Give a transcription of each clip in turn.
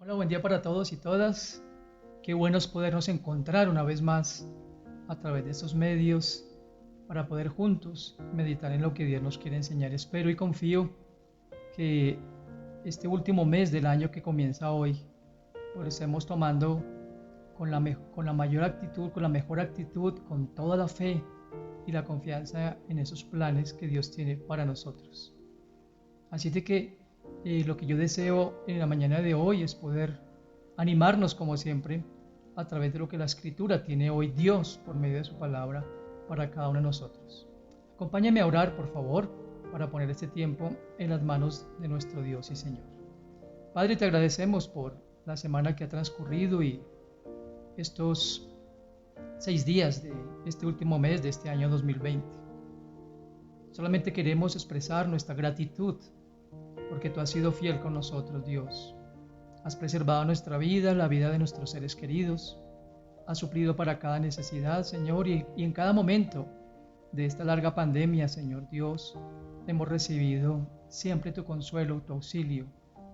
Hola, buen día para todos y todas. Qué bueno es podernos encontrar una vez más a través de estos medios para poder juntos meditar en lo que Dios nos quiere enseñar. Espero y confío que este último mes del año que comienza hoy, lo estemos tomando con la mayor actitud, con la mejor actitud, con toda la fe y la confianza en esos planes que Dios tiene para nosotros. Así de que lo que yo deseo en la mañana de hoy es poder animarnos como siempre a través de lo que la escritura tiene hoy Dios por medio de su palabra para cada uno de nosotros. Acompáñame a orar, por favor, para poner este tiempo en las manos de nuestro Dios y Señor. Padre, te agradecemos por la semana que ha transcurrido y estos 6 días de este último mes de este año 2020. Solamente queremos expresar nuestra gratitud porque tú has sido fiel con nosotros, Dios. Has preservado nuestra vida, la vida de nuestros seres queridos. Has suplido para cada necesidad, Señor, y en cada momento de esta larga pandemia, Señor Dios, hemos recibido siempre tu consuelo, tu auxilio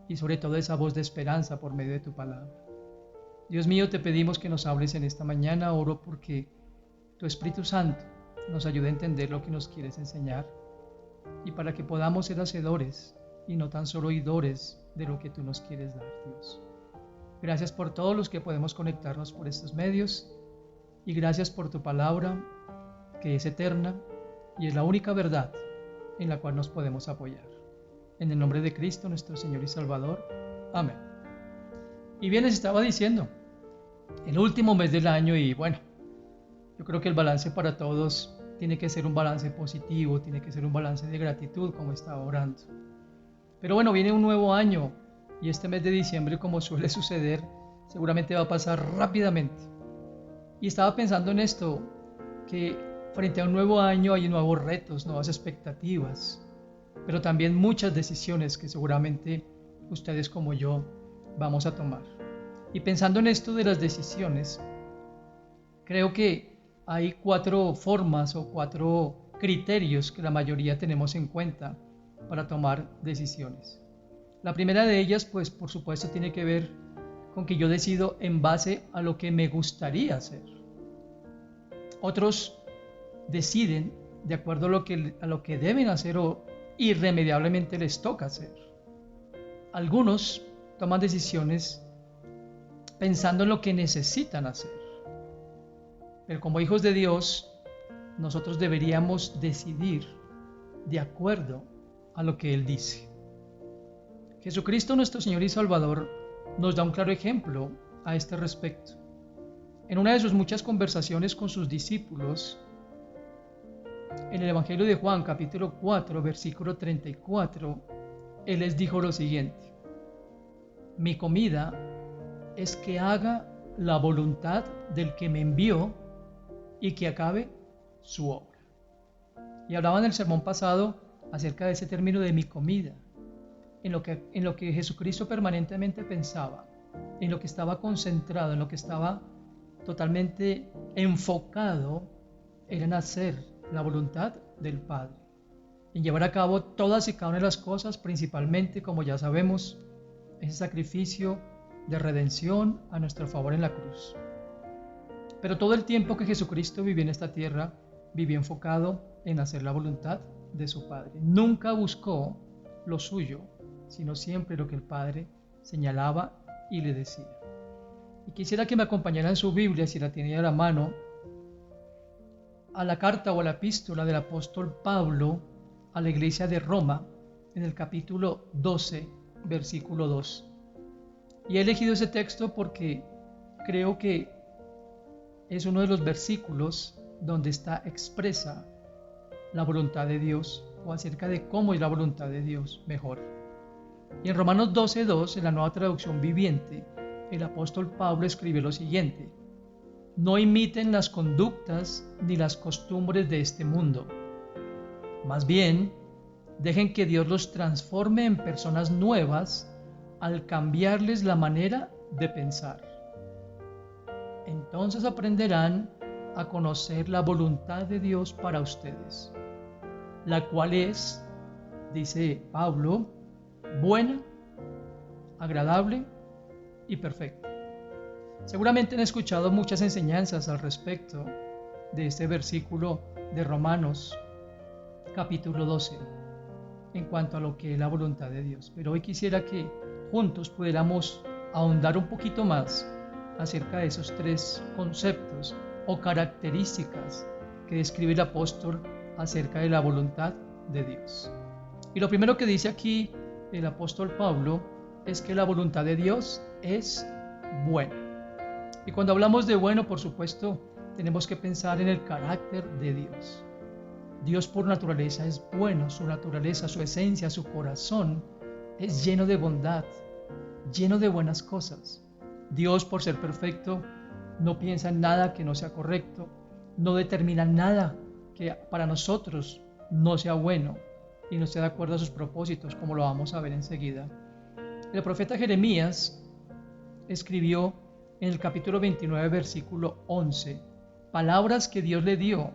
y sobre todo esa voz de esperanza por medio de tu palabra. Dios mío, te pedimos que nos hables en esta mañana. Oro porque tu Espíritu Santo nos ayude a entender lo que nos quieres enseñar y para que podamos ser hacedores y no tan solo oidores de lo que tú nos quieres dar, Dios. Gracias por todos los que podemos conectarnos por estos medios y gracias por tu palabra que es eterna y es la única verdad en la cual nos podemos apoyar. En el nombre de Cristo, nuestro Señor y Salvador. Amén. Y bien, les estaba diciendo, el último mes del año y bueno, yo creo que el balance para todos tiene que ser un balance positivo, tiene que ser un balance de gratitud como estaba orando. Pero bueno, viene un nuevo año y este mes de diciembre, como suele suceder, seguramente va a pasar rápidamente. Y estaba pensando en esto, que frente a un nuevo año hay nuevos retos, nuevas expectativas, pero también muchas decisiones que seguramente ustedes como yo vamos a tomar. Y pensando en esto de las decisiones, creo que hay 4 formas o 4 criterios que la mayoría tenemos en cuenta para tomar decisiones. La primera de ellas, pues por supuesto, tiene que ver con que yo decido en base a lo que me gustaría hacer. Otros deciden de acuerdo a lo que deben hacer o irremediablemente les toca hacer. Algunos toman decisiones pensando en lo que necesitan hacer. Pero como hijos de Dios, nosotros deberíamos decidir de acuerdo a lo que Él dice. Jesucristo, nuestro Señor y Salvador, nos da un claro ejemplo a este respecto. En una de sus muchas conversaciones con sus discípulos, en el Evangelio de Juan, capítulo 4, versículo 34, Él les dijo lo siguiente: mi comida es que haga la voluntad del que me envió y que acabe su obra. Y hablaba en el sermón pasado acerca de ese término de mi comida, en lo que Jesucristo permanentemente pensaba, en lo que estaba concentrado, en lo que estaba totalmente enfocado, era en hacer la voluntad del Padre, en llevar a cabo todas y cada una de las cosas, principalmente, como ya sabemos, ese sacrificio de redención a nuestro favor en la cruz. Pero todo el tiempo que Jesucristo vivió en esta tierra, vivió enfocado en hacer la voluntad de su Padre. Nunca buscó lo suyo, sino siempre lo que el Padre señalaba y le decía. Y quisiera que me acompañara en su Biblia, si la tiene a la mano, a la carta o a la epístola del apóstol Pablo a la iglesia de Roma, en el capítulo 12, versículo 2. Y he elegido ese texto porque creo que es uno de los versículos donde está expresa la voluntad de Dios, o acerca de cómo es la voluntad de Dios mejor. Y en Romanos 12:2, en la Nueva Traducción Viviente, el apóstol Pablo escribe lo siguiente: no imiten las conductas ni las costumbres de este mundo. Más bien, dejen que Dios los transforme en personas nuevas al cambiarles la manera de pensar. Entonces aprenderán a conocer la voluntad de Dios para ustedes, la cual es, dice Pablo, buena, agradable y perfecta. Seguramente han escuchado muchas enseñanzas al respecto de este versículo de Romanos capítulo 12 en cuanto a lo que es la voluntad de Dios. Pero hoy quisiera que juntos pudiéramos ahondar un poquito más acerca de esos tres conceptos o características que describe el apóstol acerca de la voluntad de Dios. Y lo primero que dice aquí el apóstol Pablo es que la voluntad de Dios es buena. Y cuando hablamos de bueno, por supuesto, tenemos que pensar en el carácter de Dios. Dios por naturaleza es bueno, su naturaleza, su esencia, su corazón es lleno de bondad, lleno de buenas cosas. Dios, por ser perfecto, no piensa en nada que no sea correcto, no determina nada que para nosotros no sea bueno y no esté de acuerdo a sus propósitos, como lo vamos a ver enseguida. El profeta Jeremías escribió en el capítulo 29, versículo 11, palabras que Dios le dio,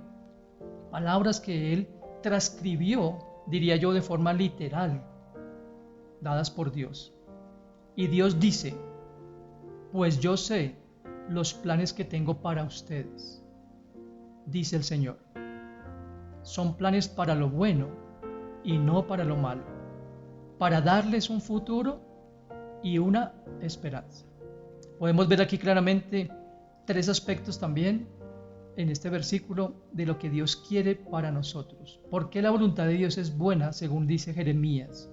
palabras que él transcribió, diría yo, de forma literal, dadas por Dios. Y Dios dice, pues yo sé los planes que tengo para ustedes, dice el Señor. Son planes para lo bueno y no para lo malo, para darles un futuro y una esperanza. Podemos ver aquí claramente tres aspectos también en este versículo de lo que Dios quiere para nosotros. ¿Por qué la voluntad de Dios es buena, según dice Jeremías?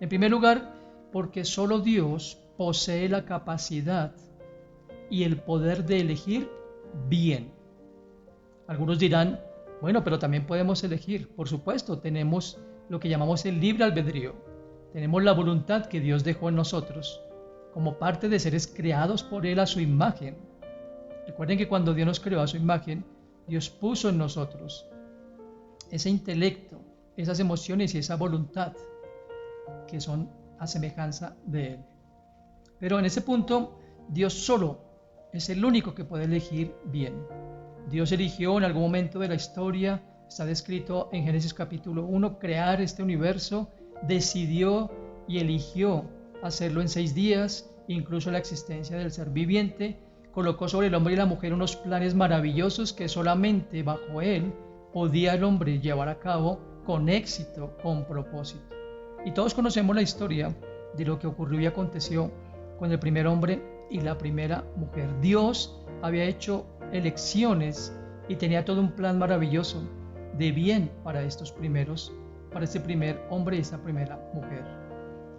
En primer lugar, porque solo Dios posee la capacidad y el poder de elegir bien. Algunos dirán, bueno, pero también podemos elegir. Por supuesto, tenemos lo que llamamos el libre albedrío. Tenemos la voluntad que Dios dejó en nosotros, como parte de seres creados por Él a su imagen. Recuerden que cuando Dios nos creó a su imagen, Dios puso en nosotros ese intelecto, esas emociones y esa voluntad que son a semejanza de Él. Pero en ese punto, Dios solo es el único que puede elegir bien. Dios eligió en algún momento de la historia, está descrito en Génesis capítulo 1, crear este universo, decidió y eligió hacerlo en 6 días, incluso la existencia del ser viviente, colocó sobre el hombre y la mujer unos planes maravillosos que solamente bajo él podía el hombre llevar a cabo con éxito, con propósito. Y todos conocemos la historia de lo que ocurrió y aconteció con el primer hombre y la primera mujer. Dios había hecho elecciones y tenía todo un plan maravilloso de bien para estos primeros, para este primer hombre y esta primera mujer.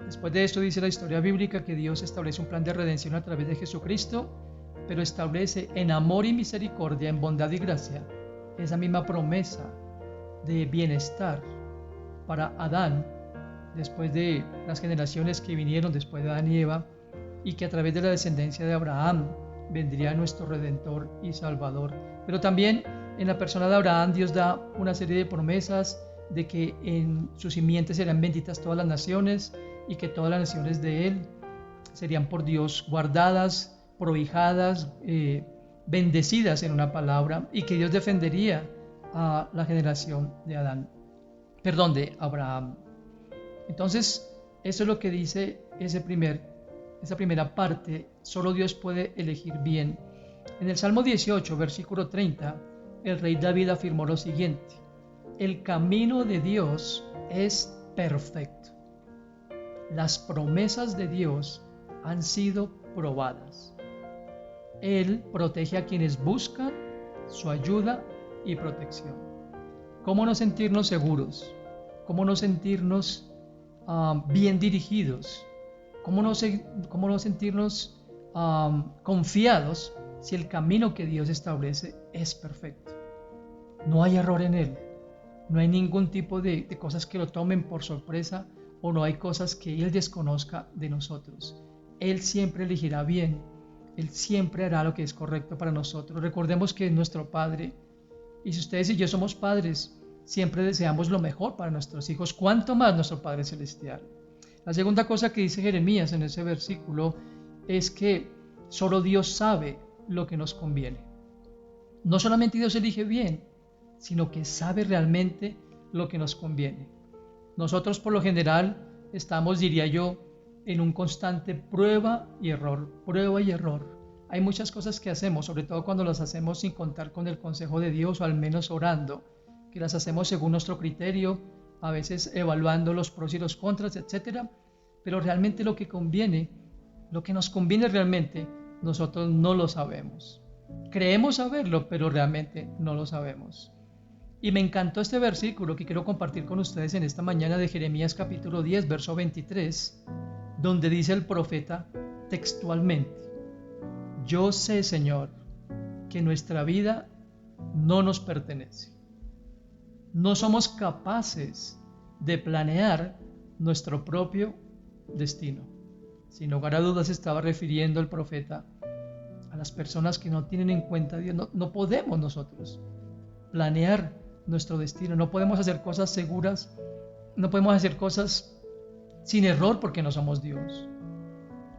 Después de esto dice la historia bíblica que Dios establece un plan de redención a través de Jesucristo, pero establece en amor y misericordia, en bondad y gracia, esa misma promesa de bienestar para Adán, después de las generaciones que vinieron después de Adán y Eva, y que a través de la descendencia de Abraham vendría nuestro Redentor y Salvador. Pero también en la persona de Abraham Dios da una serie de promesas de que en su simiente serán benditas todas las naciones y que todas las naciones de él serían por Dios guardadas, prohijadas, bendecidas en una palabra, y que Dios defendería a la generación de Abraham. Entonces, eso es lo que dice esa primera parte, solo Dios puede elegir bien. En el Salmo 18, versículo 30, el rey David afirmó lo siguiente: el camino de Dios es perfecto. Las promesas de Dios han sido probadas. Él protege a quienes buscan su ayuda y protección. ¿Cómo no sentirnos seguros? ¿Cómo no sentirnos bien dirigidos? ¿Cómo no sentirnos confiados si el camino que Dios establece es perfecto? No hay error en él. No hay ningún tipo de cosas que lo tomen por sorpresa, o no hay cosas que Él desconozca de nosotros. Él siempre elegirá bien. Él siempre hará lo que es correcto para nosotros. Recordemos que es nuestro Padre. Y si ustedes y yo somos padres, siempre deseamos lo mejor para nuestros hijos. ¿Cuánto más nuestro Padre Celestial? La segunda cosa que dice Jeremías en ese versículo es que solo Dios sabe lo que nos conviene. No solamente Dios elige bien, sino que sabe realmente lo que nos conviene. Nosotros por lo general estamos, diría yo, en un constante prueba y error, prueba y error. Hay muchas cosas que hacemos, sobre todo cuando las hacemos sin contar con el consejo de Dios o al menos orando, que las hacemos según nuestro criterio, a veces evaluando los pros y los contras, etcétera, pero realmente lo que conviene, lo que nos conviene realmente, nosotros no lo sabemos. Creemos saberlo, pero realmente no lo sabemos. Y me encantó este versículo que quiero compartir con ustedes en esta mañana de Jeremías capítulo 10, verso 23, donde dice el profeta textualmente: yo sé, Señor, que nuestra vida no nos pertenece. No somos capaces de planear nuestro propio destino. Sin lugar a dudas estaba refiriendo el profeta a las personas que no tienen en cuenta a Dios. No podemos nosotros planear nuestro destino, no podemos hacer cosas seguras, no podemos hacer cosas sin error porque no somos Dios.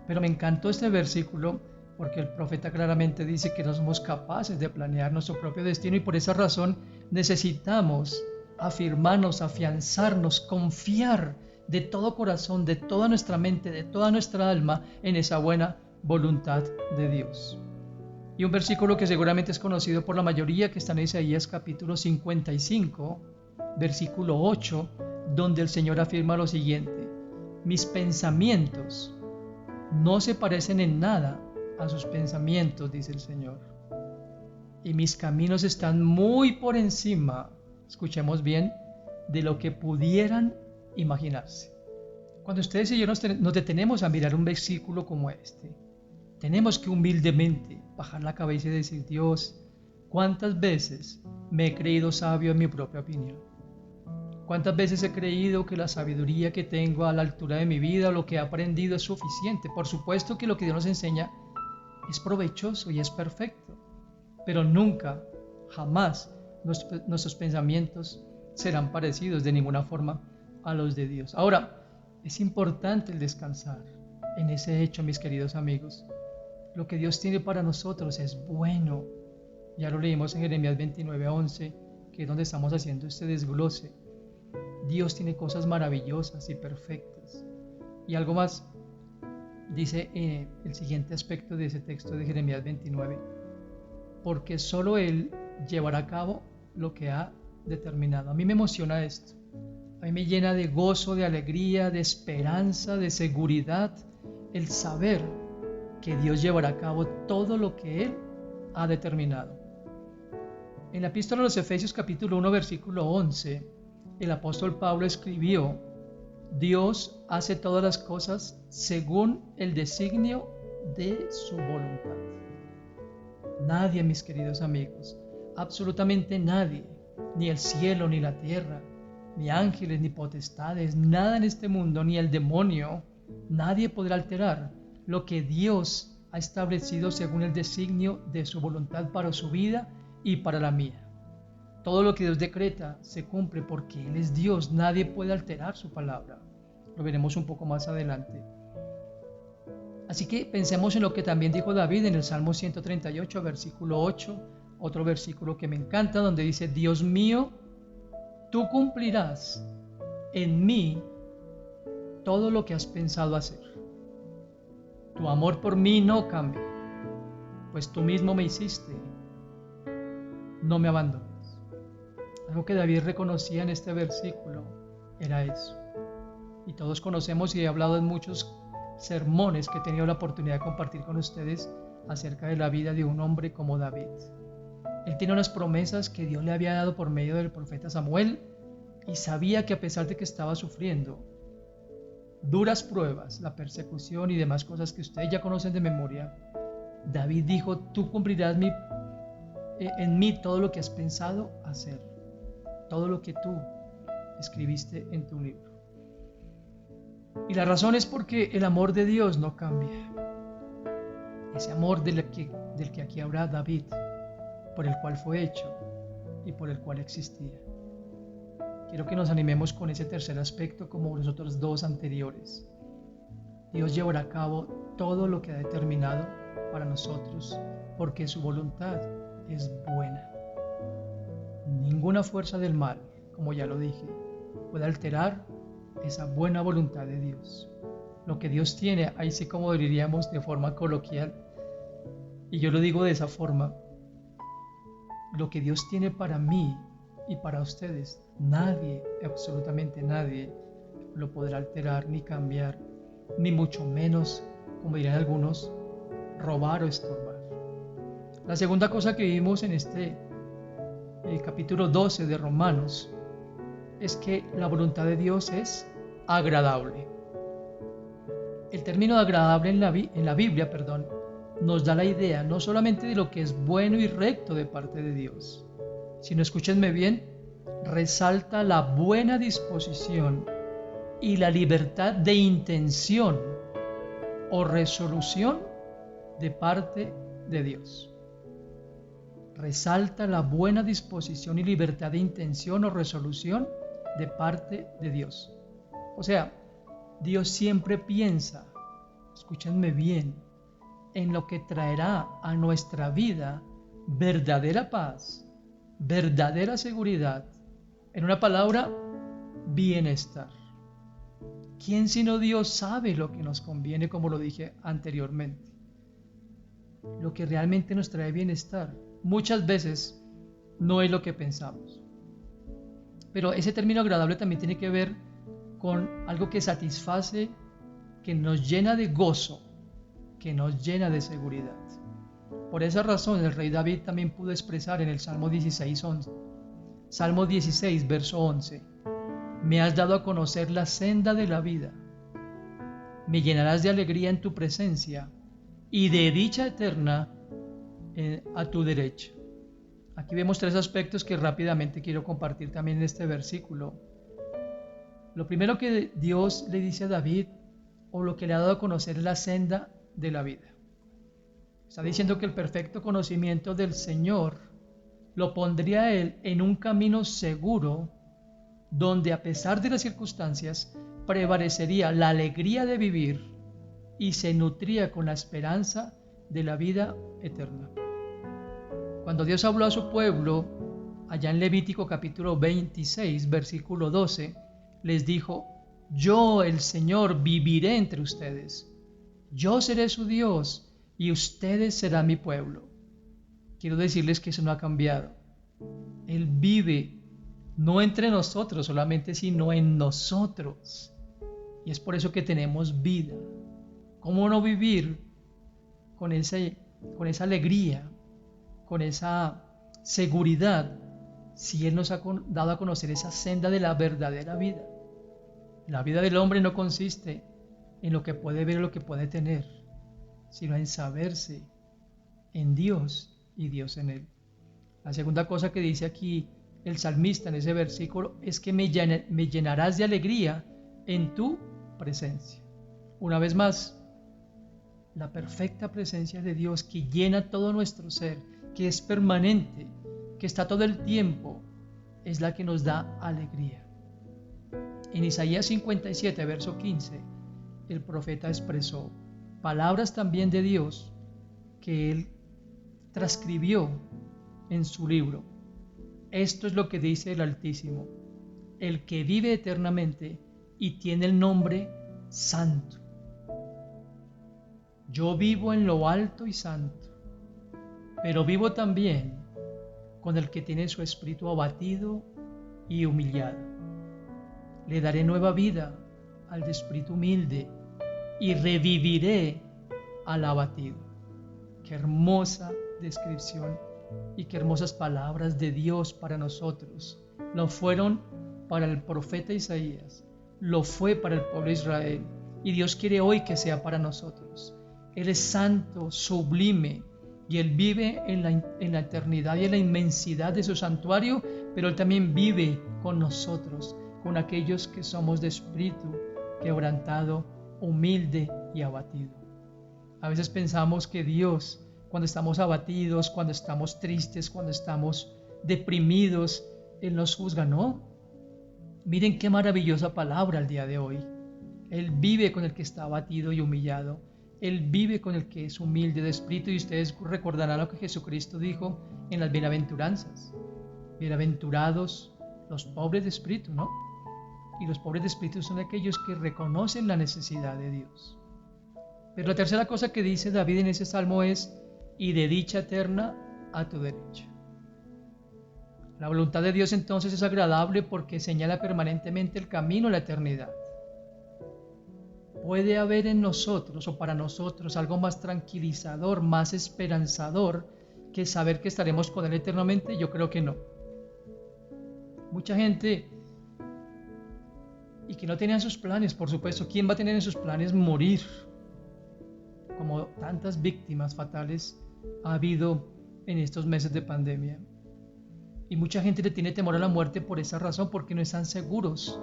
Pero me encantó este versículo porque el profeta claramente dice que no somos capaces de planear nuestro propio destino y por esa razón necesitamos afirmarnos, afianzarnos, confiar de todo corazón, de toda nuestra mente, de toda nuestra alma en esa buena voluntad de Dios. Y un versículo que seguramente es conocido por la mayoría, que está en Isaías capítulo 55, versículo 8, donde el Señor afirma lo siguiente: mis pensamientos no se parecen en nada a sus pensamientos, dice el Señor, y mis caminos están muy por encima, escuchemos bien, de lo que pudieran imaginarse. Cuando ustedes y yo nos detenemos a mirar un versículo como este, tenemos que humildemente bajar la cabeza y decir: Dios, ¿cuántas veces me he creído sabio en mi propia opinión? ¿Cuántas veces he creído que la sabiduría que tengo a la altura de mi vida o lo que he aprendido es suficiente? Por supuesto que lo que Dios nos enseña es provechoso y es perfecto, pero nunca, jamás nuestros pensamientos serán parecidos de ninguna forma a los de Dios. Ahora, es importante el descansar en ese hecho, mis queridos amigos. Lo que Dios tiene para nosotros es bueno. Ya lo leímos en Jeremías 29:11, que es donde estamos haciendo este desglose. Dios tiene cosas maravillosas y perfectas. Y algo más, dice el siguiente aspecto de ese texto de Jeremías 29, porque solo Él llevará a cabo lo que ha determinado. A mí me emociona esto. A mí me llena de gozo, de alegría, de esperanza, de seguridad, el saber que Dios llevará a cabo todo lo que Él ha determinado. En la epístola a los Efesios capítulo 1 versículo 11, el apóstol Pablo escribió: Dios hace todas las cosas según el designio de su voluntad. Nadie, mis queridos amigos, absolutamente nadie, ni el cielo ni la tierra, ni ángeles ni potestades, nada en este mundo, ni el demonio, nadie podrá alterar lo que Dios ha establecido según el designio de su voluntad para su vida y para la mía. Todo lo que Dios decreta se cumple porque Él es Dios, nadie puede alterar su palabra. Lo veremos un poco más adelante. Así que pensemos en lo que también dijo David en el Salmo 138, versículo 8, otro versículo que me encanta, donde dice: Dios mío, tú cumplirás en mí todo lo que has pensado hacer. Tu amor por mí no cambia, pues tú mismo me hiciste, no me abandones. Algo que David reconocía en este versículo era eso. Y todos conocemos, y he hablado en muchos sermones que he tenido la oportunidad de compartir con ustedes acerca de la vida de un hombre como David. Él tiene unas promesas que Dios le había dado por medio del profeta Samuel y sabía que a pesar de que estaba sufriendo duras pruebas, la persecución y demás cosas que ustedes ya conocen de memoria, David dijo: tú cumplirás en mí todo lo que has pensado hacer, todo lo que tú escribiste en tu libro. Y la razón es porque el amor de Dios no cambia. Ese amor del que aquí habla David, por el cual fue hecho y por el cual existía. Quiero que nos animemos con ese tercer aspecto como los otros dos anteriores. Dios llevará a cabo todo lo que ha determinado para nosotros porque su voluntad es buena. Ninguna fuerza del mal, como ya lo dije, puede alterar esa buena voluntad de Dios. lo que Dios tiene, ahí sí como diríamos de forma coloquial, y yo lo digo de esa forma, lo que Dios tiene para mí y para ustedes, nadie, absolutamente nadie, lo podrá alterar ni cambiar, ni mucho menos, como dirían algunos, robar o estorbar. La segunda cosa que vimos en este capítulo 12 de Romanos es que la voluntad de Dios es agradable. El término agradable en la Biblia, nos da la idea no solamente de lo que es bueno y recto de parte de Dios, sino, escúchenme bien, resalta la buena disposición y la libertad de intención o resolución de parte de Dios. Resalta la buena disposición y libertad de intención o resolución de parte de Dios. O sea, Dios siempre piensa, escúchenme bien, en lo que traerá a nuestra vida verdadera paz, verdadera seguridad, en una palabra, bienestar. ¿Quién sino Dios sabe lo que nos conviene, como lo dije anteriormente? Lo que realmente nos trae bienestar muchas veces no es lo que pensamos. Pero ese término agradable también tiene que ver con algo que satisface, que nos llena de gozo, que nos llena de seguridad. Por esa razón el rey David también pudo expresar en el Salmo 16, Salmo 16, verso 11, me has dado a conocer la senda de la vida, me llenarás de alegría en tu presencia y de dicha eterna a tu derecha. Aquí vemos tres aspectos que rápidamente quiero compartir también en este versículo. Lo primero que Dios le dice a David, o lo que le ha dado a conocer, es la senda de la vida. Está diciendo que el perfecto conocimiento del Señor lo pondría a él en un camino seguro, donde a pesar de las circunstancias prevalecería la alegría de vivir y se nutría con la esperanza de la vida eterna. Cuando Dios habló a su pueblo, allá en Levítico capítulo 26, versículo 12, les dijo, yo, el Señor, viviré entre ustedes. Yo seré su Dios y ustedes serán mi pueblo. Quiero decirles que eso no ha cambiado. Él vive no entre nosotros solamente, sino en nosotros. Y es por eso que tenemos vida. ¿Cómo no vivir con esa alegría, con esa seguridad, si Él nos ha dado a conocer esa senda de la verdadera vida? La vida del hombre no consiste en lo que puede ver o lo que puede tener, sino en saberse en Dios y Dios en él. La segunda cosa que dice aquí el salmista en ese versículo es que me llenarás de alegría en tu presencia. Una vez más, la perfecta presencia de Dios que llena todo nuestro ser, que es permanente, que está todo el tiempo, es la que nos da alegría. En Isaías 57, verso 15, el profeta expresó palabras también de Dios que él transcribió en su libro. Esto es lo que dice el Altísimo, el que vive eternamente y tiene el nombre Santo. Yo vivo en lo alto y santo, pero vivo también con el que tiene su espíritu abatido y humillado. Le daré nueva vida al de espíritu humilde y reviviré al abatido. Qué hermosa descripción y qué hermosas palabras de Dios para nosotros. Lo fueron para el profeta Isaías, lo fue para el pueblo de Israel, y Dios quiere hoy que sea para nosotros. Él es santo, sublime, y Él vive en la eternidad y en la inmensidad de su santuario, pero Él también vive con nosotros, con aquellos que somos de espíritu quebrantado, humilde y abatido. A veces pensamos que Dios, cuando estamos abatidos, cuando estamos tristes, cuando estamos deprimidos, Él nos juzga. No. Miren qué maravillosa palabra el día de hoy. Él vive con el que está abatido y humillado. Él vive con el que es humilde de espíritu, y ustedes recordarán lo que Jesucristo dijo en las bienaventuranzas. Bienaventurados los pobres de espíritu, ¿no? y los pobres de espíritu son aquellos que reconocen la necesidad de Dios. Pero la tercera cosa que dice David en ese salmo es, y de dicha eterna a tu derecha. La voluntad de Dios entonces es agradable porque señala permanentemente el camino a la eternidad. ¿Puede haber en nosotros o para nosotros algo más tranquilizador, más esperanzador que saber que estaremos con Él eternamente? Yo creo que no. Mucha gente, y que no tenían sus planes, por supuesto, ¿quién va a tener en sus planes morir? Como tantas víctimas fatales ha habido en estos meses de pandemia. Y mucha gente le tiene temor a la muerte por esa razón, porque no están seguros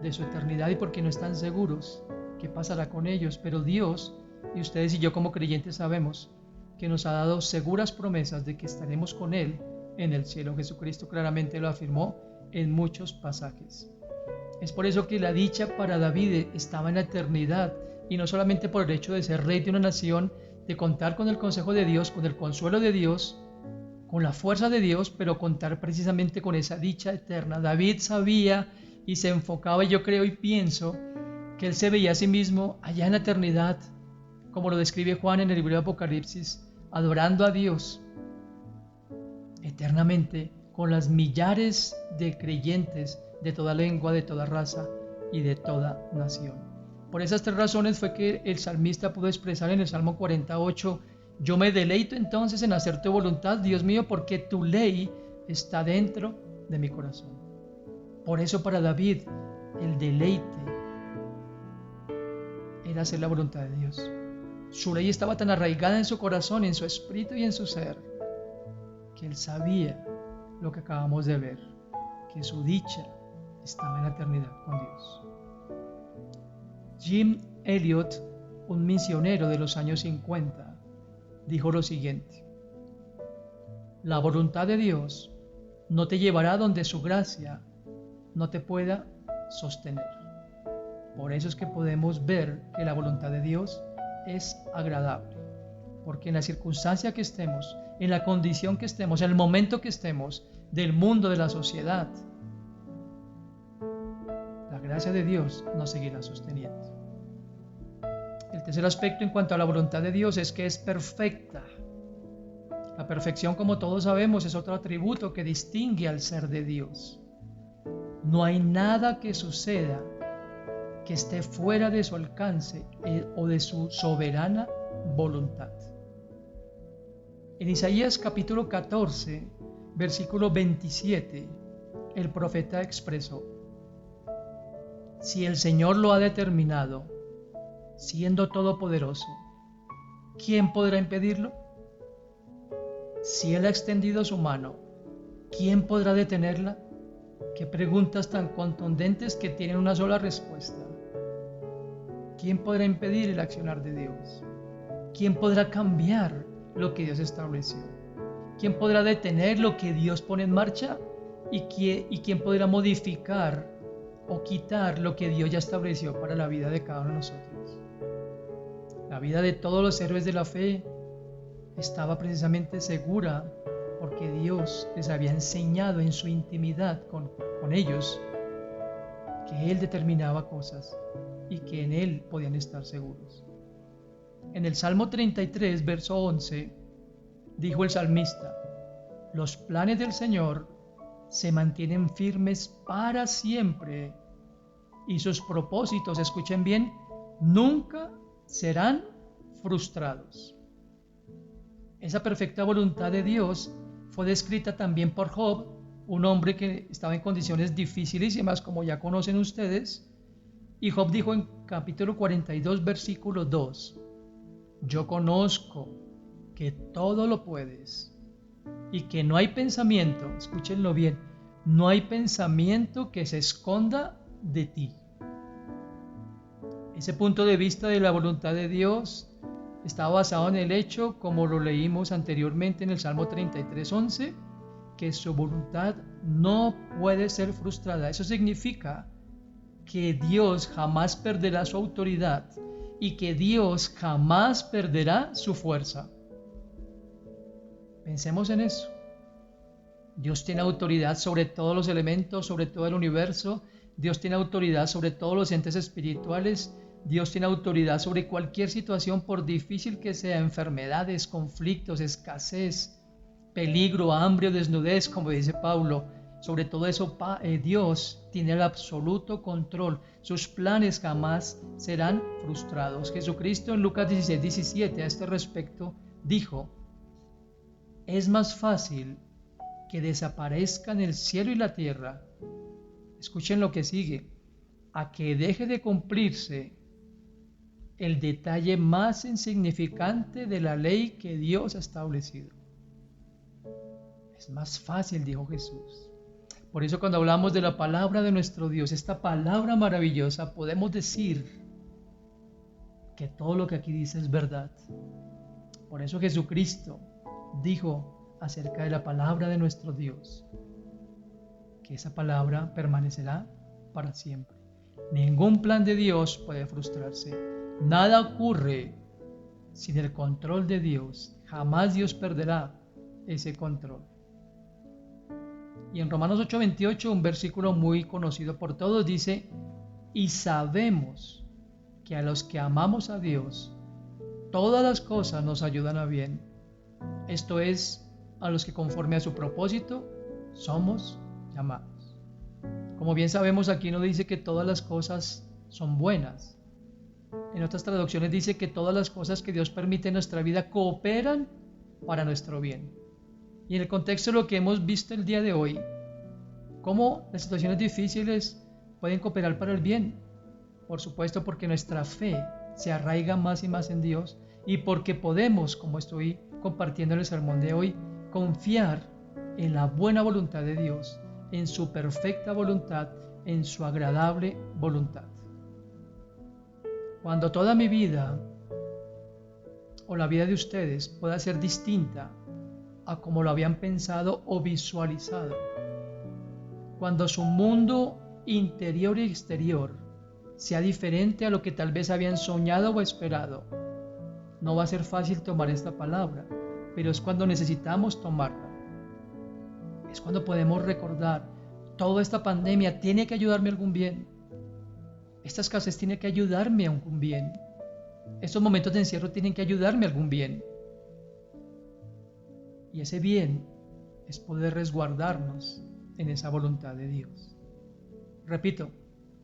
de su eternidad y porque no están seguros qué pasará con ellos. Pero Dios, y ustedes y yo como creyentes sabemos que nos ha dado seguras promesas de que estaremos con Él en el cielo. Jesucristo claramente lo afirmó en muchos pasajes. Es por eso que la dicha para David estaba en la eternidad, y no solamente por el hecho de ser rey de una nación, de contar con el consejo de Dios, con el consuelo de Dios, con la fuerza de Dios, pero contar precisamente con esa dicha eterna. David sabía y se enfocaba, y yo creo y pienso que él se veía a sí mismo allá en la eternidad, como lo describe Juan en el libro de Apocalipsis, adorando a Dios eternamente con las millares de creyentes de toda lengua, de toda raza y de toda nación. Por esas tres razones fue que el salmista pudo expresar en el Salmo 48: yo me deleito entonces en hacer tu voluntad, Dios mío, porque tu ley está dentro de mi corazón. Por eso para David el deleite era hacer la voluntad de Dios. Su ley estaba tan arraigada en su corazón, en su espíritu y en su ser, que él sabía lo que acabamos de ver, que su dicha estaba en la eternidad con Dios. Jim Elliot, un misionero de los años 50, dijo lo siguiente: la voluntad de Dios no te llevará donde su gracia no te pueda sostener. Por eso es que podemos ver que la voluntad de Dios es agradable, porque en la circunstancia que estemos, en la condición que estemos, en el momento que estemos del mundo, de la sociedad, la gracia de Dios nos seguirá sosteniendo. El tercer aspecto en cuanto a la voluntad de Dios es que es perfecta. La perfección, como todos sabemos, es otro atributo que distingue al ser de Dios. No hay nada que suceda que esté fuera de su alcance o de su soberana voluntad. En Isaías capítulo 14, versículo 27, el profeta expresó: si el Señor lo ha determinado, siendo todopoderoso, ¿quién podrá impedirlo? Si Él ha extendido su mano, ¿quién podrá detenerla? Qué preguntas tan contundentes que tienen una sola respuesta. ¿Quién podrá impedir el accionar de Dios? ¿Quién podrá cambiar lo que Dios estableció? ¿Quién podrá detener lo que Dios pone en marcha? ¿Y quién podrá modificar o quitar lo que Dios ya estableció para la vida de cada uno de nosotros? La vida de todos los héroes de la fe estaba precisamente segura porque Dios les había enseñado en su intimidad con ellos que Él determinaba cosas y que en Él podían estar seguros. En el Salmo 33, verso 11, dijo el salmista: los planes del Señor se mantienen firmes para siempre y sus propósitos, escuchen bien, nunca serán frustrados. Esa perfecta voluntad de Dios fue descrita también por Job, un hombre que estaba en condiciones dificilísimas, como ya conocen ustedes. Y Job dijo en capítulo 42, versículo 2: yo conozco que todo lo puedes y que no hay pensamiento, escúchenlo bien, no hay pensamiento que se esconda de ti. Ese punto de vista de la voluntad de Dios está basado en el hecho, como lo leímos anteriormente en el Salmo 33:11, que su voluntad no puede ser frustrada. Eso significa que Dios jamás perderá su autoridad y que Dios jamás perderá su fuerza. Pensemos en eso. Dios tiene autoridad sobre todos los elementos, sobre todo el universo. Dios tiene autoridad sobre todos los entes espirituales. Dios tiene autoridad sobre cualquier situación, por difícil que sea, enfermedades, conflictos, escasez, peligro, hambre o desnudez, como dice Pablo. Sobre todo eso, Dios tiene el absoluto control. Sus planes jamás serán frustrados. Jesucristo en Lucas 16:17 a este respecto dijo: es más fácil que desaparezcan el cielo y la tierra. Escuchen lo que sigue: a que deje de cumplirse el detalle más insignificante de la ley que Dios ha establecido. Es más fácil, dijo Jesús. Por eso cuando hablamos de la palabra de nuestro Dios, esta palabra maravillosa, podemos decir que todo lo que aquí dice es verdad. Por eso Jesucristo dijo acerca de la palabra de nuestro Dios, que esa palabra permanecerá para siempre. Ningún plan de Dios puede frustrarse. Nada ocurre sin el control de Dios. Jamás Dios perderá ese control. Y en Romanos 8:28, un versículo muy conocido por todos, dice: y sabemos que a los que amamos a Dios, todas las cosas nos ayudan a bien. Esto es, a los que conforme a su propósito somos llamados. Como bien sabemos, aquí no dice que todas las cosas son buenas. En otras traducciones dice que todas las cosas que Dios permite en nuestra vida cooperan para nuestro bien. Y en el contexto de lo que hemos visto el día de hoy, cómo las situaciones difíciles pueden cooperar para el bien. Por supuesto, porque nuestra fe se arraiga más y más en Dios, y porque podemos, como estoy compartiendo en el sermón de hoy, confiar en la buena voluntad de Dios, en su perfecta voluntad, en su agradable voluntad. Cuando toda mi vida o la vida de ustedes pueda ser distinta a como lo habían pensado o visualizado, cuando su mundo interior y exterior sea diferente a lo que tal vez habían soñado o esperado, no va a ser fácil tomar esta palabra, pero es cuando necesitamos tomarla. Es cuando podemos recordar: toda esta pandemia tiene que ayudarme a algún bien. Esta escasez tiene que ayudarme a algún bien. Estos momentos de encierro tienen que ayudarme a algún bien. Y ese bien es poder resguardarnos en esa voluntad de Dios. Repito,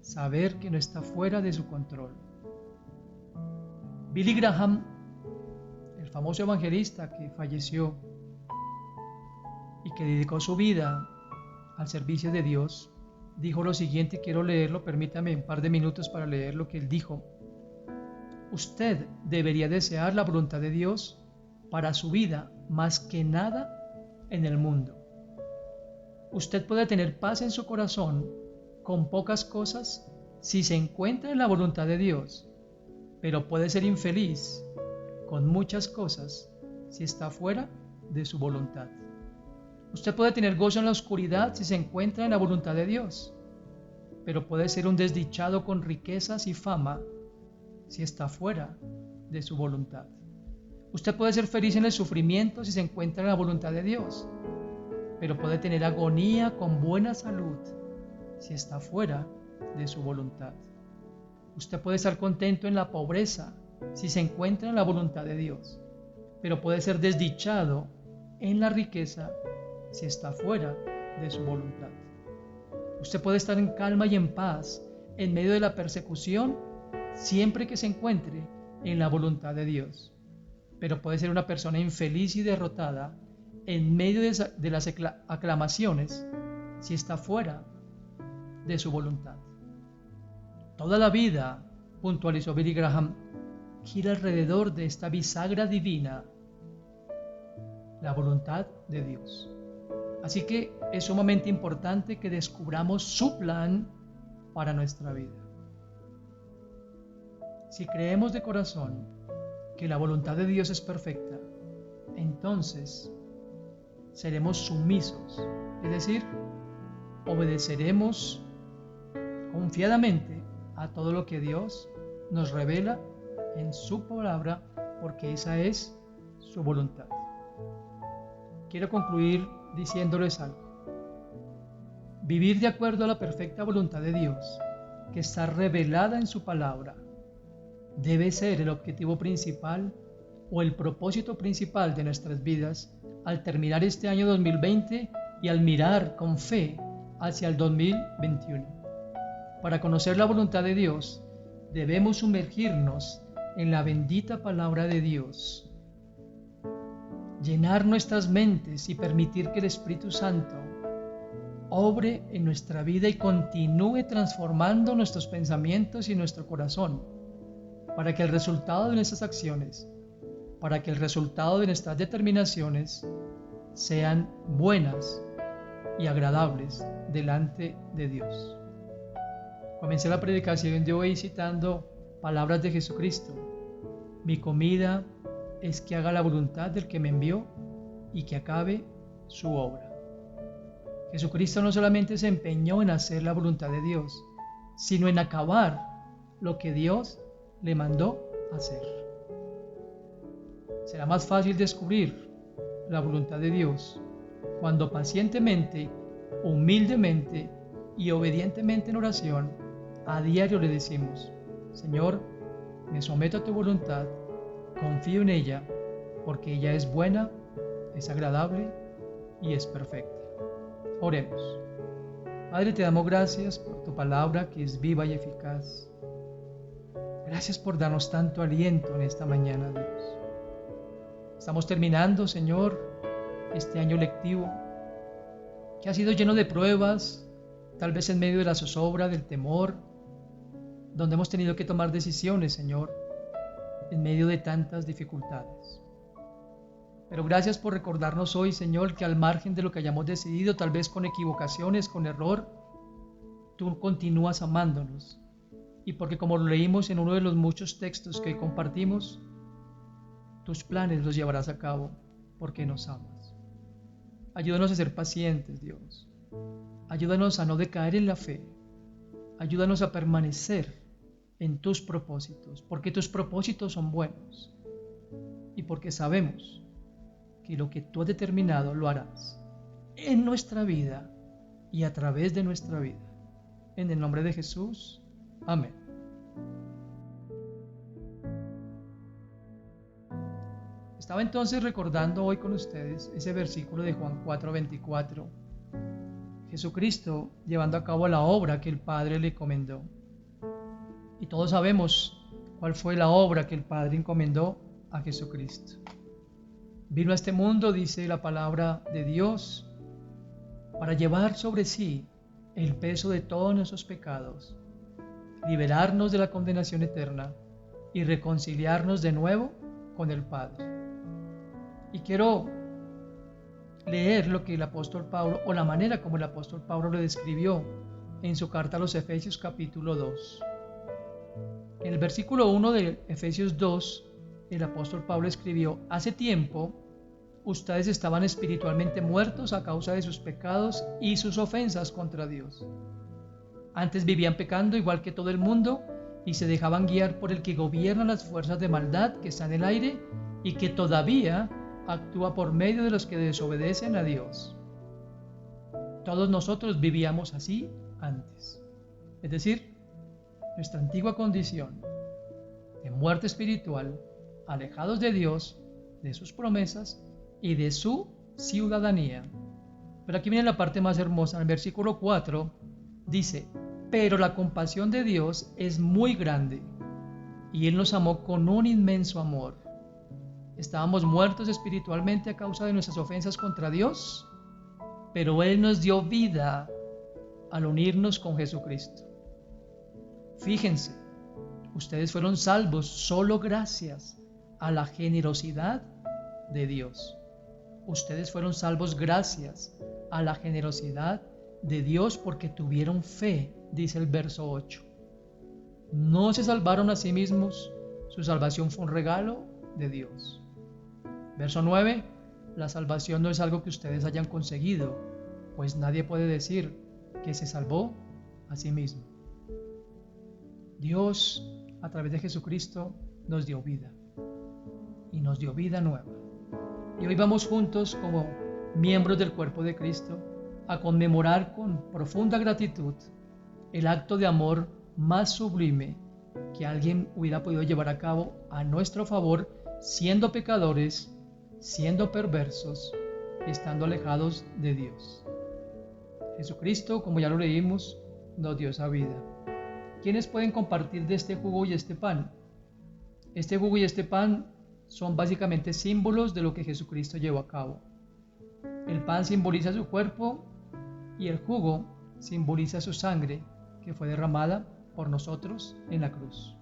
saber que no está fuera de su control. Billy Graham, el famoso evangelista que falleció y que dedicó su vida al servicio de Dios, dijo lo siguiente, quiero leerlo, permítame un par de minutos para leer lo que él dijo. Usted debería desear la voluntad de Dios para su vida más que nada en el mundo. Usted puede tener paz en su corazón con pocas cosas si se encuentra en la voluntad de Dios, pero puede ser infeliz con muchas cosas si está fuera de su voluntad. Usted puede tener gozo en la oscuridad si se encuentra en la voluntad de Dios, pero puede ser un desdichado con riquezas y fama si está fuera de su voluntad. Usted puede ser feliz en el sufrimiento si se encuentra en la voluntad de Dios, pero puede tener agonía con buena salud si está fuera de su voluntad. Usted puede estar contento en la pobreza si se encuentra en la voluntad de Dios, pero puede ser desdichado en la riqueza si está fuera de su voluntad. Usted puede estar en calma y en paz en medio de la persecución siempre que se encuentre en la voluntad de Dios, pero puede ser una persona infeliz y derrotada en medio de las aclamaciones si está fuera de su voluntad. Toda la vida, puntualizó Billy Graham, gira alrededor de esta bisagra divina, la voluntad de Dios. Así que es sumamente importante que descubramos su plan para nuestra vida. Si creemos de corazón que la voluntad de Dios es perfecta, entonces seremos sumisos, es decir, obedeceremos confiadamente a todo lo que Dios nos revela en su palabra, porque esa es su voluntad. Quiero concluir diciéndoles algo. Vivir de acuerdo a la perfecta voluntad de Dios, que está revelada en su palabra, debe ser el objetivo principal o el propósito principal de nuestras vidas al terminar este año 2020 y al mirar con fe hacia el 2021. Para conocer la voluntad de Dios, debemos sumergirnos en la bendita palabra de Dios, llenar nuestras mentes y permitir que el Espíritu Santo obre en nuestra vida y continúe transformando nuestros pensamientos y nuestro corazón, para que el resultado de nuestras acciones, para que el resultado de nuestras determinaciones sean buenas y agradables delante de Dios. Comencé la predicación de hoy citando palabras de Jesucristo. Mi comida es que haga la voluntad del que me envió y que acabe su obra. Jesucristo no solamente se empeñó en hacer la voluntad de Dios, sino en acabar lo que Dios le mandó hacer. Será más fácil descubrir la voluntad de Dios cuando pacientemente, humildemente y obedientemente en oración, a diario le decimos: Señor, me someto a tu voluntad, confío en ella, porque ella es buena, es agradable y es perfecta. Oremos. Padre, te damos gracias por tu palabra que es viva y eficaz. Gracias por darnos tanto aliento en esta mañana, Dios. Estamos terminando, Señor, este año lectivo que ha sido lleno de pruebas, tal vez en medio de la zozobra, del temor, donde hemos tenido que tomar decisiones, Señor, en medio de tantas dificultades. Pero gracias por recordarnos hoy, Señor, que al margen de lo que hayamos decidido, tal vez con equivocaciones, con error, tú continúas amándonos. Y porque, como lo leímos en uno de los muchos textos que hoy compartimos, tus planes los llevarás a cabo porque nos amas. Ayúdanos a ser pacientes, Dios. Ayúdanos a no decaer en la fe. Ayúdanos a permanecer en tus propósitos, porque tus propósitos son buenos y porque sabemos que lo que tú has determinado lo harás en nuestra vida y a través de nuestra vida. En el nombre de Jesús. Amén. Estaba entonces recordando hoy con ustedes ese versículo de Juan 4:24. Jesucristo llevando a cabo la obra que el Padre le encomendó. Y todos sabemos cuál fue la obra que el Padre encomendó a Jesucristo. Vino a este mundo, dice la palabra de Dios, para llevar sobre sí el peso de todos nuestros pecados, liberarnos de la condenación eterna y reconciliarnos de nuevo con el Padre. Y quiero leer lo que el apóstol Pablo, o la manera como el apóstol Pablo lo describió en su carta a los Efesios capítulo 2. En el versículo 1 de Efesios 2, el apóstol Pablo escribió: hace tiempo ustedes estaban espiritualmente muertos a causa de sus pecados y sus ofensas contra Dios. Antes vivían pecando igual que todo el mundo y se dejaban guiar por el que gobierna las fuerzas de maldad que están en el aire y que todavía actúa por medio de los que desobedecen a Dios. Todos nosotros vivíamos así antes, es decir, nuestra antigua condición de muerte espiritual, alejados de Dios, de sus promesas y de su ciudadanía. Pero aquí viene la parte más hermosa. En el versículo 4 dice: pero la compasión de Dios es muy grande y Él nos amó con un inmenso amor. Estábamos muertos espiritualmente a causa de nuestras ofensas contra Dios, pero Él nos dio vida al unirnos con Jesucristo. Fíjense, ustedes fueron salvos solo gracias a la generosidad de Dios. Ustedes fueron salvos gracias a la generosidad de Dios porque tuvieron fe, dice el verso 8. No se salvaron a sí mismos, su salvación fue un regalo de Dios. Verso 9, la salvación no es algo que ustedes hayan conseguido, pues nadie puede decir que se salvó a sí mismo. Dios, a través de Jesucristo, nos dio vida y nos dio vida nueva. Y hoy vamos juntos como miembros del cuerpo de Cristo a conmemorar con profunda gratitud el acto de amor más sublime que alguien hubiera podido llevar a cabo a nuestro favor, siendo pecadores, siendo perversos, estando alejados de Dios. Jesucristo, como ya lo leímos, nos dio esa vida. ¿Quiénes pueden compartir de este jugo y este pan? Este jugo y este pan son básicamente símbolos de lo que Jesucristo llevó a cabo. El pan simboliza su cuerpo y el jugo simboliza su sangre que fue derramada por nosotros en la cruz.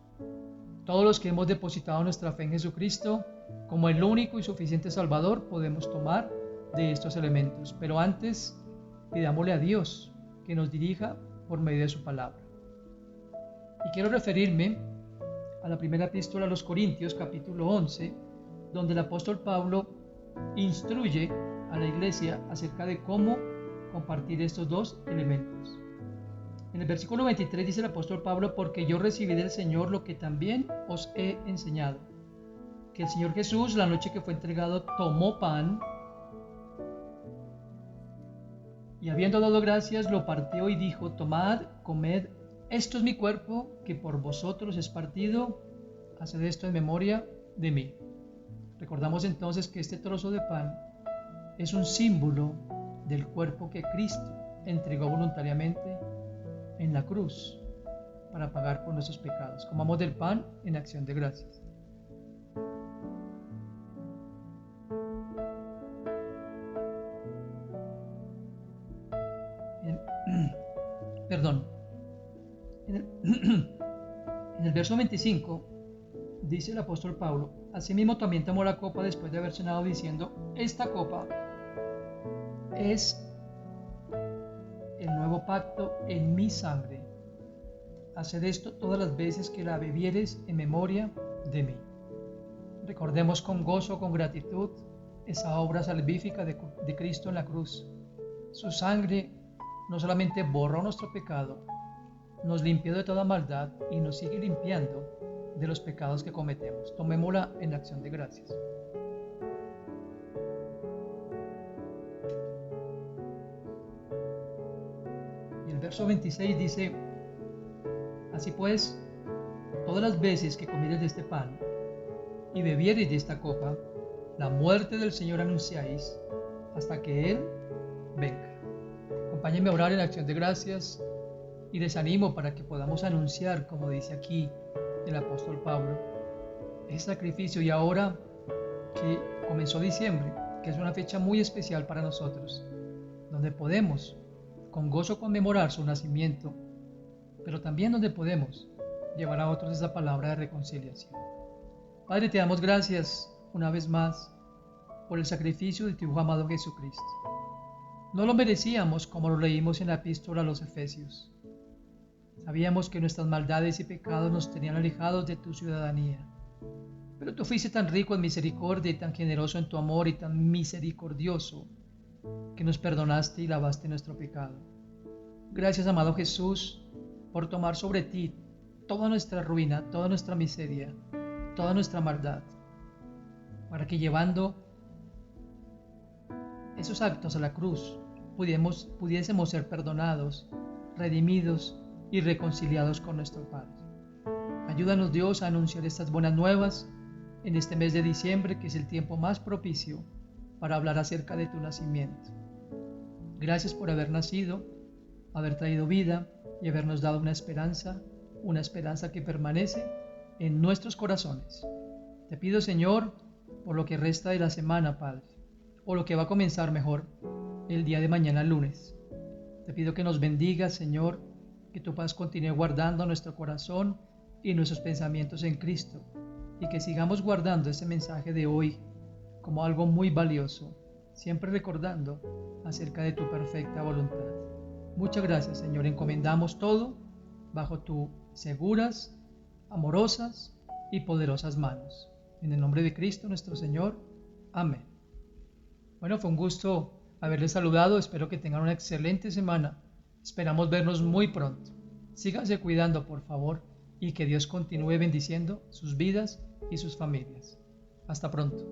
Todos los que hemos depositado nuestra fe en Jesucristo como el único y suficiente Salvador podemos tomar de estos elementos, pero antes pidámosle a Dios que nos dirija por medio de su palabra. Y quiero referirme a la primera epístola a los Corintios, capítulo 11, donde el apóstol Pablo instruye a la iglesia acerca de cómo compartir estos dos elementos. En el versículo 23 dice el apóstol Pablo: porque yo recibí del Señor lo que también os he enseñado, que el Señor Jesús, la noche que fue entregado, tomó pan y habiendo dado gracias, lo partió y dijo: tomad, comed, esto es mi cuerpo que por vosotros es partido, haced esto en memoria de mí. Recordamos entonces que este trozo de pan es un símbolo del cuerpo que Cristo entregó voluntariamente en la cruz para pagar por nuestros pecados. Comamos del pan en acción de gracias. En el verso 25 dice el apóstol Pablo: asimismo también tomó la copa después de haber cenado, diciendo: esta copa es el nuevo pacto en mi sangre. Haced esto todas las veces que la bebiereis en memoria de mí. Recordemos con gozo, con gratitud, esa obra salvífica de Cristo en la cruz. Su sangre no solamente borró nuestro pecado, nos limpió de toda maldad y nos sigue limpiando de los pecados que cometemos. Tomémosla en acción de gracias. Y el verso 26 dice: así pues, todas las veces que comiereis de este pan y bebiereis de esta copa, la muerte del Señor anunciáis hasta que Él venga. Acompáñenme a orar en acción de gracias y les animo para que podamos anunciar, como dice aquí el apóstol Pablo, ese sacrificio. Y ahora que comenzó diciembre, que es una fecha muy especial para nosotros, donde podemos con gozo conmemorar su nacimiento, pero también donde podemos llevar a otros esa palabra de reconciliación. Padre, te damos gracias una vez más por el sacrificio de tu Hijo amado Jesucristo. No lo merecíamos, como lo leímos en la epístola a los Efesios. Sabíamos que nuestras maldades y pecados nos tenían alejados de tu ciudadanía. Pero tú fuiste tan rico en misericordia y tan generoso en tu amor y tan misericordioso que nos perdonaste y lavaste nuestro pecado. Gracias, amado Jesús, por tomar sobre ti toda nuestra ruina, toda nuestra miseria, toda nuestra maldad, para que llevando esos actos a la cruz pudiésemos ser perdonados, redimidos y reconciliados con nuestro Padre. Ayúdanos, Dios, a anunciar estas buenas nuevas en este mes de diciembre, que es el tiempo más propicio para hablar acerca de tu nacimiento. Gracias por haber nacido, haber traído vida y habernos dado una esperanza que permanece en nuestros corazones. Te pido, Señor, por lo que resta de la semana, Padre, o lo que va a comenzar mejor el día de mañana, lunes. Te pido que nos bendigas, Señor, que tu paz continúe guardando nuestro corazón y nuestros pensamientos en Cristo, y que sigamos guardando ese mensaje de hoy como algo muy valioso, siempre recordando acerca de tu perfecta voluntad. Muchas gracias, Señor. Encomendamos todo bajo tus seguras, amorosas y poderosas manos. En el nombre de Cristo nuestro Señor. Amén. Bueno, fue un gusto haberles saludado. Espero que tengan una excelente semana. Esperamos vernos muy pronto. Síganse cuidando, por favor, y que Dios continúe bendiciendo sus vidas y sus familias. Hasta pronto.